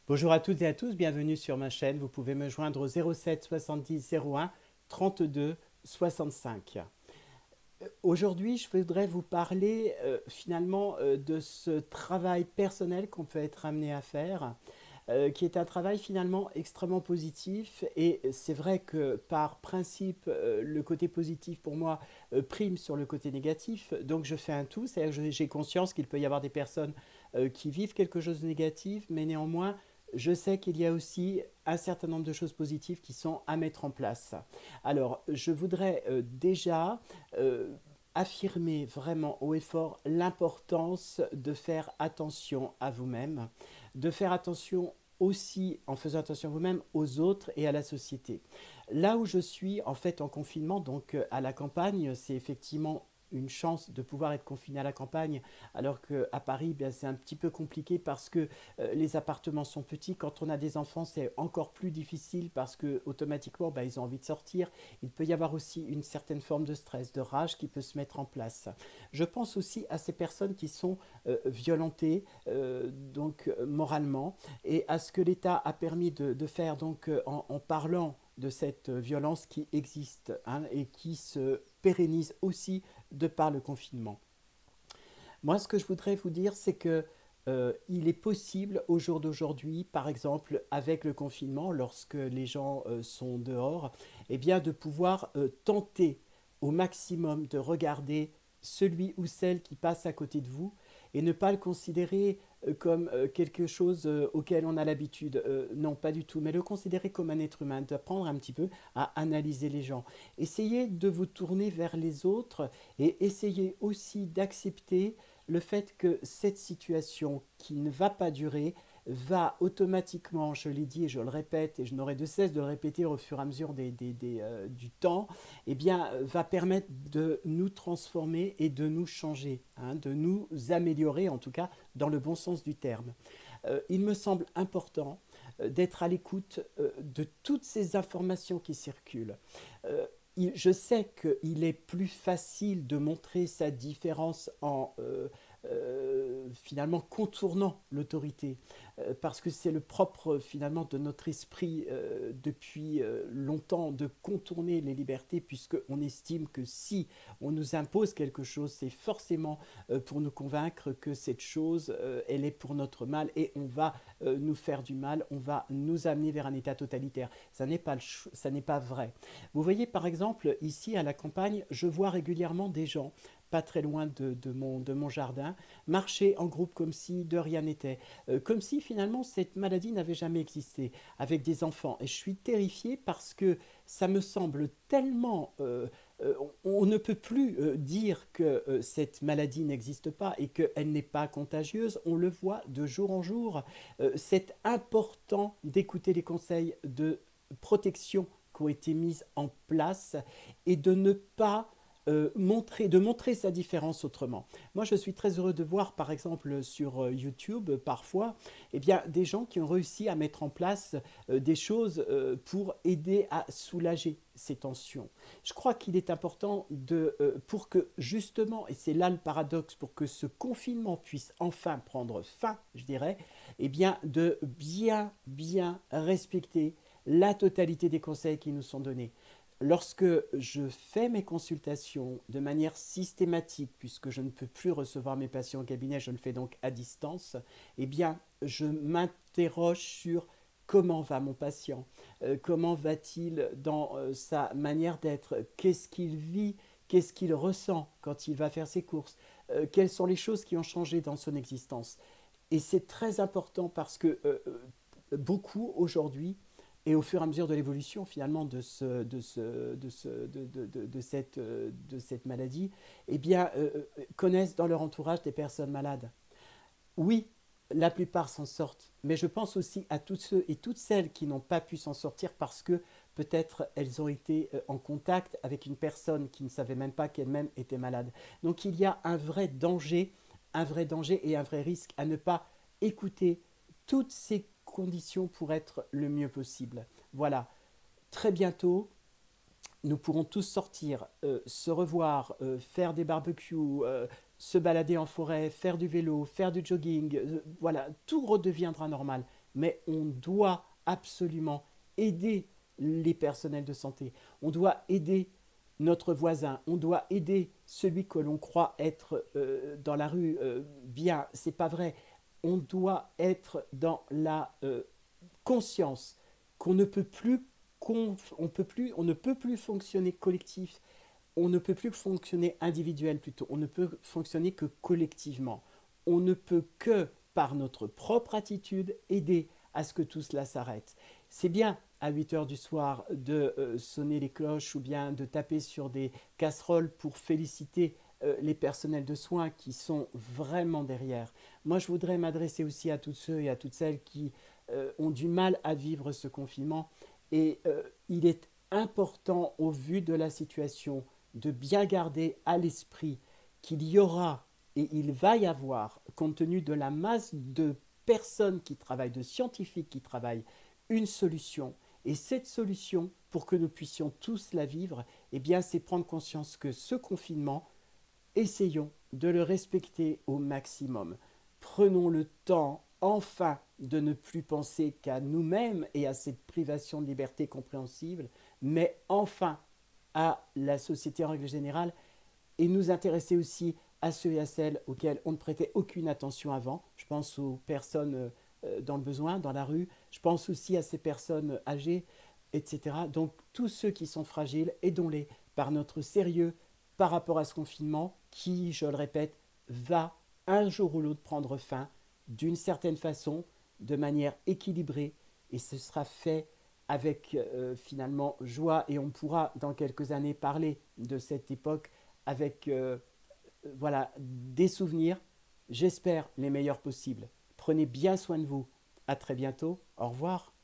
Bonjour à toutes et à tous, bienvenue sur ma chaîne. Vous pouvez me joindre au 07 70 01 32 65. Aujourd'hui, je voudrais vous parler de ce travail personnel qu'on peut être amené à faire, qui est un travail finalement extrêmement positif. Et c'est vrai que par principe, le côté positif pour moi prime sur le côté négatif. Donc je fais un tout, c'est-à-dire que j'ai conscience qu'il peut y avoir des personnes qui vivent quelque chose de négatif, mais néanmoins, je sais qu'il y a aussi un certain nombre de choses positives qui sont à mettre en place. Alors, je voudrais déjà euh, affirmer vraiment haut et fort l'importance de faire attention à vous-même, de faire attention aussi en faisant attention à vous-même, aux autres et à la société. Là où je suis en fait en confinement, donc à la campagne, c'est effectivement une chance de pouvoir être confiné à la campagne, alors qu'à Paris, bien, c'est un petit peu compliqué parce que les appartements sont petits. Quand on a des enfants, c'est encore plus difficile parce que automatiquement, ben, ils ont envie de sortir. Il peut y avoir aussi une certaine forme de stress, de rage qui peut se mettre en place. Je pense aussi à ces personnes qui sont violentées moralement et à ce que l'État a permis de faire en parlant de cette violence qui existe, hein, et qui se pérennise aussi de par le confinement. Moi, ce que je voudrais vous dire, c'est que il est possible au jour d'aujourd'hui, par exemple avec le confinement, lorsque les gens sont dehors, eh bien, de pouvoir tenter au maximum de regarder celui ou celle qui passe à côté de vous et ne pas le considérer comme quelque chose auquel on a l'habitude. Non, pas du tout, mais le considérer comme un être humain, d'apprendre un petit peu à analyser les gens. Essayez de vous tourner vers les autres et essayez aussi d'accepter le fait que cette situation qui ne va pas durer va automatiquement, je l'ai dit et je le répète et je n'aurai de cesse de le répéter au fur et à mesure du temps, eh bien, va permettre de nous transformer et de nous changer, hein, de nous améliorer en tout cas dans le bon sens du terme. Il me semble important d'être à l'écoute de toutes ces informations qui circulent. Euh, je sais qu'il est plus facile de montrer sa différence en finalement contournant l'autorité, parce que c'est le propre finalement de notre esprit depuis longtemps de contourner les libertés, puisqu'on estime que si on nous impose quelque chose, c'est forcément pour nous convaincre que cette chose, elle est pour notre mal et on va nous faire du mal, on va nous amener vers un état totalitaire. Ça n'est pas vrai. Vous voyez par exemple ici à la campagne, je vois régulièrement des gens pas très loin de mon jardin, marcher en groupe comme si de rien n'était, comme si finalement cette maladie n'avait jamais existé, avec des enfants. Et je suis terrifié parce que ça me semble tellement... on ne peut plus dire que cette maladie n'existe pas et qu'elle n'est pas contagieuse. On le voit de jour en jour. C'est important d'écouter les conseils de protection qui ont été mis en place et de ne pas de montrer sa différence autrement. Moi, je suis très heureux de voir, par exemple, sur YouTube, parfois, eh bien, des gens qui ont réussi à mettre en place des choses pour aider à soulager ces tensions. Je crois qu'il est important pour que justement, et c'est là le paradoxe, pour que ce confinement puisse enfin prendre fin, je dirais, eh bien, de bien respecter la totalité des conseils qui nous sont donnés. Lorsque je fais mes consultations de manière systématique, puisque je ne peux plus recevoir mes patients au cabinet, je le fais donc à distance, eh bien, je m'interroge sur comment va mon patient, comment va-t-il dans sa manière d'être, qu'est-ce qu'il vit, qu'est-ce qu'il ressent quand il va faire ses courses, quelles sont les choses qui ont changé dans son existence. Et c'est très important parce que beaucoup aujourd'hui, et au fur et à mesure de l'évolution finalement de cette maladie, eh bien, connaissent dans leur entourage des personnes malades. Oui, la plupart s'en sortent, mais je pense aussi à tous ceux et toutes celles qui n'ont pas pu s'en sortir parce que peut-être elles ont été en contact avec une personne qui ne savait même pas qu'elle-même était malade. Donc il y a un vrai danger et un vrai risque à ne pas écouter toutes ces conditions pour être le mieux possible. Voilà, très bientôt, nous pourrons tous sortir, se revoir, faire des barbecues, se balader en forêt, faire du vélo, faire du jogging. Voilà, tout redeviendra normal. mais on doit absolument aider les personnels de santé. On doit aider notre voisin, on doit aider celui que l'on croit être dans la rue bien, c'est pas vrai. On doit être dans la conscience qu'on ne peut plus, on ne peut plus fonctionner collectif, on ne peut plus fonctionner individuel plutôt, on ne peut fonctionner que collectivement. On ne peut que, par notre propre attitude, aider à ce que tout cela s'arrête. C'est bien à 8 heures du soir de sonner les cloches ou bien de taper sur des casseroles pour féliciter les personnels de soins qui sont vraiment derrière. Moi, je voudrais m'adresser aussi à tous ceux et à toutes celles qui ont du mal à vivre ce confinement. Et il est important, au vu de la situation, de bien garder à l'esprit qu'il y aura et il va y avoir, compte tenu de la masse de personnes qui travaillent, de scientifiques qui travaillent, une solution. Et cette solution, pour que nous puissions tous la vivre, eh bien, c'est prendre conscience que ce confinement, essayons de le respecter au maximum. Prenons le temps, enfin, de ne plus penser qu'à nous-mêmes et à cette privation de liberté compréhensible, mais enfin à la société en règle générale et nous intéresser aussi à ceux et à celles auxquels on ne prêtait aucune attention avant. Je pense aux personnes dans le besoin, dans la rue. Je pense aussi à ces personnes âgées, etc. Donc tous ceux qui sont fragiles, aidons-les par notre sérieux par rapport à ce confinement qui, je le répète, va un jour ou l'autre prendre fin d'une certaine façon, de manière équilibrée, et ce sera fait avec finalement joie, et on pourra dans quelques années parler de cette époque avec voilà, des souvenirs, j'espère les meilleurs possibles. Prenez bien soin de vous. À très bientôt. Au revoir.